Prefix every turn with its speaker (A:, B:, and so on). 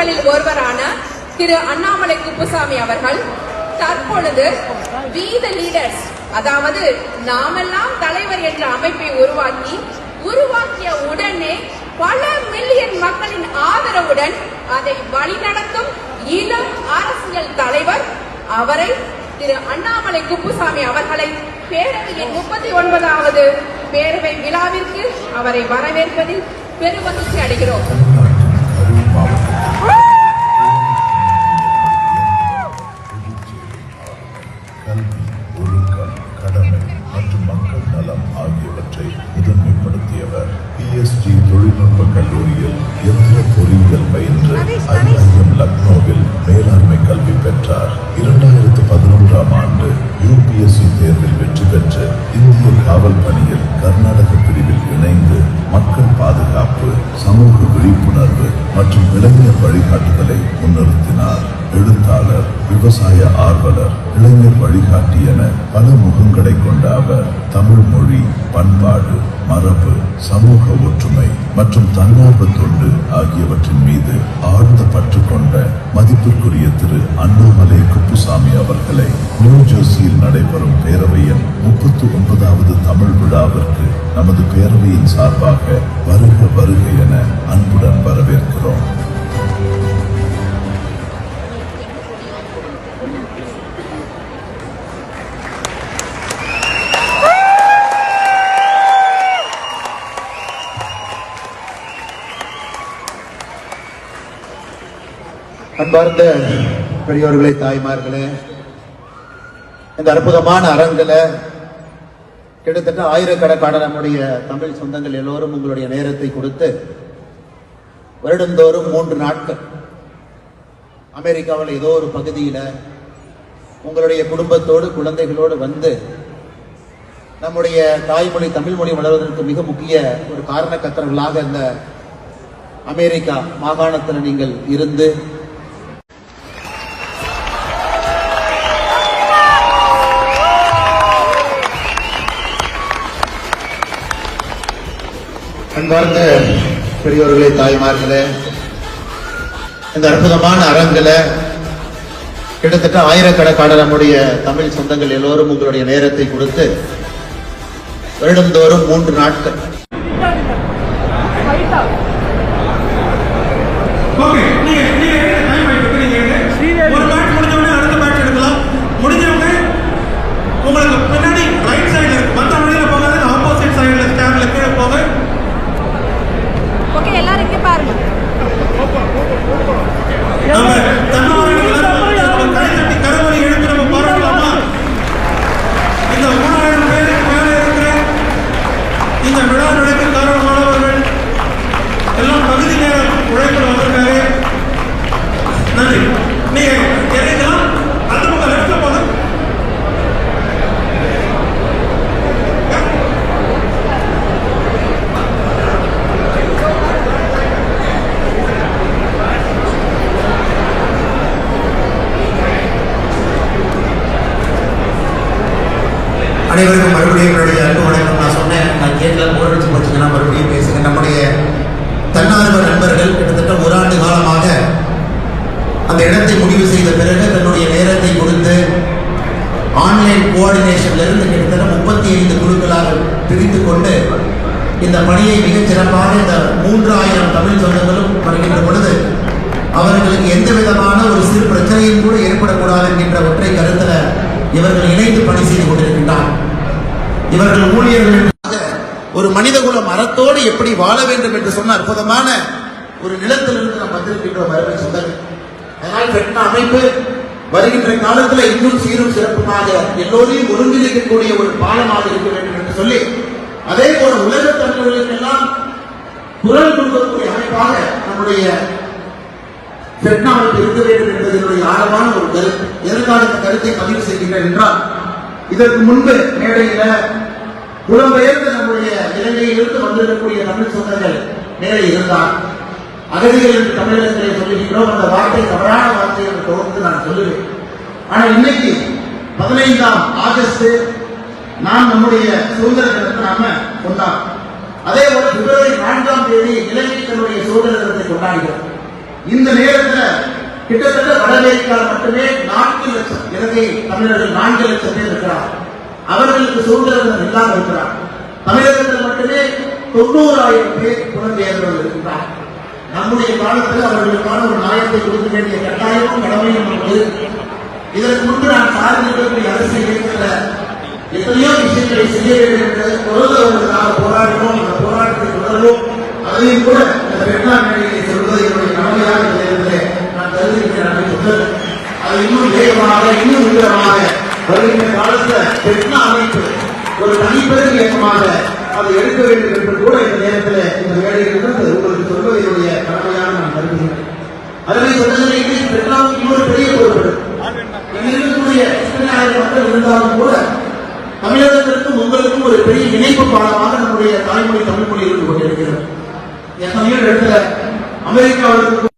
A: தலைவர்களில் ஒருவரான திரு அண்ணாமலை குப்புசாமி அவர்கள் தற்பொழுது வி தி லீடர்ஸ், அதாவது நாமெல்லாம் தலைவர் என்ற அமைப்பை உருவாக்கிய உடனே பல மில்லியன் மக்களின் ஆதரவுடன் அதை வழிநடத்தும் இளம் அரசியல் தலைவர் அவரை திரு அண்ணாமலை குப்புசாமி அவர்களை பேரவையின் 39வது பேரவை விழாவிற்கு அவரை வரவேற்பதில் பெருமகிழ்ச்சி அடைகிறோம்.
B: கல்வி, ஒழுக்கம், கடமை மற்றும் மக்கள் நலம் ஆகியவற்றை முதன்மைப்படுத்தியவர். PSG தொழில்நுட்ப கல்லூரியில் எந்திர பொறியியல் பயின்று IIM லக்னோவில் மேலாண்மை கல்வி பெற்றார். 2011ஆம் ஆண்டு UPSC தேர்வில் வெற்றி பெற்று இந்திய காவல் பணியில் கர்நாடக பிரிவில் இணைந்து மக்கள் பாதுகாப்பு, சமூக விழிப்புணர்வு மற்றும் இளைஞர் வழிகாட்டுதலை முன்னிறுத்தினார். எழுத்தாளர், விவசாய ஆர்வலர், இளைஞர் வழிகாட்டி என பல முகங்களை கொண்ட அவர் தமிழ் மொழி, பண்பாடு, மரபு, சமூக ஒற்றுமை மற்றும் தன்னார்வ தொண்டு ஆகியவற்றின் மீது ஆழ்ந்த பற்று கொண்ட மதிப்பிற்குரிய திரு அண்ணாமலை குப்புசாமி அவர்களை நியூ ஜெர்சியில் நடைபெறும் பேரவையின் 39வது தமிழ் விழாவிற்கு நமது பேரவையின் சார்பாக வருக வருக என அன்புடன் வரவேற்கிறோம்.
C: அன்பார்ந்த பெரியோர்களே, தாய்மார்களே, இந்த அற்புதமான அரங்கில் கிட்டத்தட்ட ஆயிரக்கணக்கான நம்முடைய தமிழ் சொந்தங்கள் எல்லோரும் உங்களுடைய நேரத்தை கொடுத்து வருடந்தோறும் 3 நாட்கள் அமெரிக்காவில் ஏதோ ஒரு பகுதியில் உங்களுடைய குடும்பத்தோடு, குழந்தைகளோடு வந்து நம்முடைய தாய்மொழி தமிழ் மொழி வளர்வதற்கு மிக முக்கிய ஒரு காரணக்கர்த்தர்களாக இந்த அமெரிக்கா மாகாணத்தில் நீங்கள் இருந்து அன்பார்ந்த பெரியோர்களே, தாய்மார்களே, இந்த அற்புதமான அரங்கில் கிட்டத்தட்ட ஆயிரக்கணக்கான நம்முடைய தமிழ் சொந்தங்கள் எல்லோரும் உங்களுடைய நேரத்தை கொடுத்து வருடந்தோறும் 3 நாட்கள் அனைவருக்கும் மறுபடியும் என்னுடைய அன்பு வணக்கம். நான் சொன்னேன், நான் கேட்கல போர் வச்சு போச்சுங்கன்னா மறுபடியும் பேசுங்க. நம்முடைய தன்னார்வ நண்பர்கள் கிட்டத்தட்ட 1 ஆண்டு காலமாக அந்த இடத்தை முடிவு செய்த பிறகு தன்னுடைய நேரத்தை கொடுத்து ஆன்லைன் கோஆர்டினேஷன்ல இருந்து கிட்டத்தட்ட 35 குழுக்களாக பிரித்து கொண்டு இந்த பணியை மிகச் சிறப்பாக இந்த 3000 தமிழ் சொந்தங்களும் வருகின்ற பொழுது அவர்களுக்கு எந்த விதமான ஒரு சிறு பிரச்சனையும் கூட ஏற்படக்கூடாது என்கின்ற ஒற்றை கருத்துல இவர்கள் இணைந்து பணி செய்து கொண்டிருக்கின்றார். இவர்கள் ஊழியர்களுக்காக ஒரு மனிதகுல மரத்தோடு எப்படி வாழ வேண்டும் என்று சொன்ன அற்புதமான ஒரு நிலத்திலிருந்து நாம் வந்திருக்கின்றோம் அருமை சொந்தங்கள். அதனால் பெட்னா அமைப்பு வருகின்ற காலத்தில் இன்னும் சீரும் சிறப்புமாக எல்லோரையும் ஒருங்கிணைக்கக்கூடிய ஒரு பாலமாக இருக்க வேண்டும் என்று சொல்லி, அதே போல உலக தமிழர்களுக்கெல்லாம் குரல் கொடுக்கக்கூடிய அமைப்பாக நம்முடைய பெட்னா அமைப்பு இருக்க வேண்டும் என்பது என்னுடைய ஆழமான ஒரு கருத்து. எதற்காக இந்த கருத்தை பதிவு செய்கின்றேன் என்றால், இதற்கு முன்பு மேடையில புலம்பெயர்ந்து நம்முடைய இலங்கையிலிருந்து வந்திருக்கக்கூடிய தமிழ் சொந்தங்கள் மேலே இருந்தார். அகதிகள் என்று தமிழகத்திலே சொல்லுகின்றோம். அந்த வார்த்தை தவறான வார்த்தை என்று தொடர்ந்து நான் சொல்லுவேன். ஆனால் இன்னைக்கு 15ஆம் ஆகஸ்ட் நாம் நம்முடைய சுதந்திர தினத்தை நாம கொண்டாடும். அதே போல பிப்ரவரி 4ஆம் தேதி இலங்கை தன்னுடைய சுதந்திர தினத்தை கொண்டாடுகிறோம். இந்த நேரத்தில் கிட்டத்தட்ட வட அமெரிக்காவில் மட்டுமே 4 லட்சம் இலங்கை தமிழர்கள் 4 லட்சம் பேர் இருக்கிறார். அவர்களுக்கு சுதந்திரம் இல்லாமல் இருக்கிறார். தமிழகத்தில் மட்டுமே 90,000 பேர் புலம்பெயர்ந்தவர்கள் இருக்கிறார். நம்முடைய காலத்தில் அவர்களுக்கான ஒரு நியாயத்தை கொடுக்க வேண்டிய கட்டாயமும் கடமையும் உண்டு. இதற்கு முன்பு நான் சார்ந்திருக்கக்கூடிய அரசியல் இருக்கிற எத்தனையோ விஷயங்களை செய்ய வேண்டும் என்று தொடர்ந்தவர்களுக்காக போராடினோம். அந்த போராட்டத்தை தொடர்வோம். அதையும் கூட இந்த பெண்ணார் நிலையை சொல்வது என்னுடைய கடமையாக இருந்தது நான் கருதுகிறேன். அது இன்னும் வேகமாக இன்னும் விவரமாக வருகின்ற காலத்தில் பெண்ணா அமைப்பு ஒரு தனிப்பெரும் இயக்கமாக அதை எடுக்க வேண்டும் என்று கூட இந்த நேரத்தில் இந்த வேலையிலிருந்து உங்களுக்கு சொல்வது என்னுடைய கடமையாக நான் கருதுகிறேன். அதனை சொன்னதில் இன்றைக்கு பெண்ணாவுக்கு இன்னொரு பெரிய பொறுப்பு. இருக்கக்கூடிய 10,000 மக்கள் இருந்தாலும் கூட தமிழகத்திற்கும் உங்களுக்கும் ஒரு பெரிய இணைப்பு பாலமாக நம்முடைய தாய்மொழி தமிழ் மொழி இருந்து கொண்டிருக்கிறது. எத்தனையோ இடத்துல அமெரிக்காவிற்கு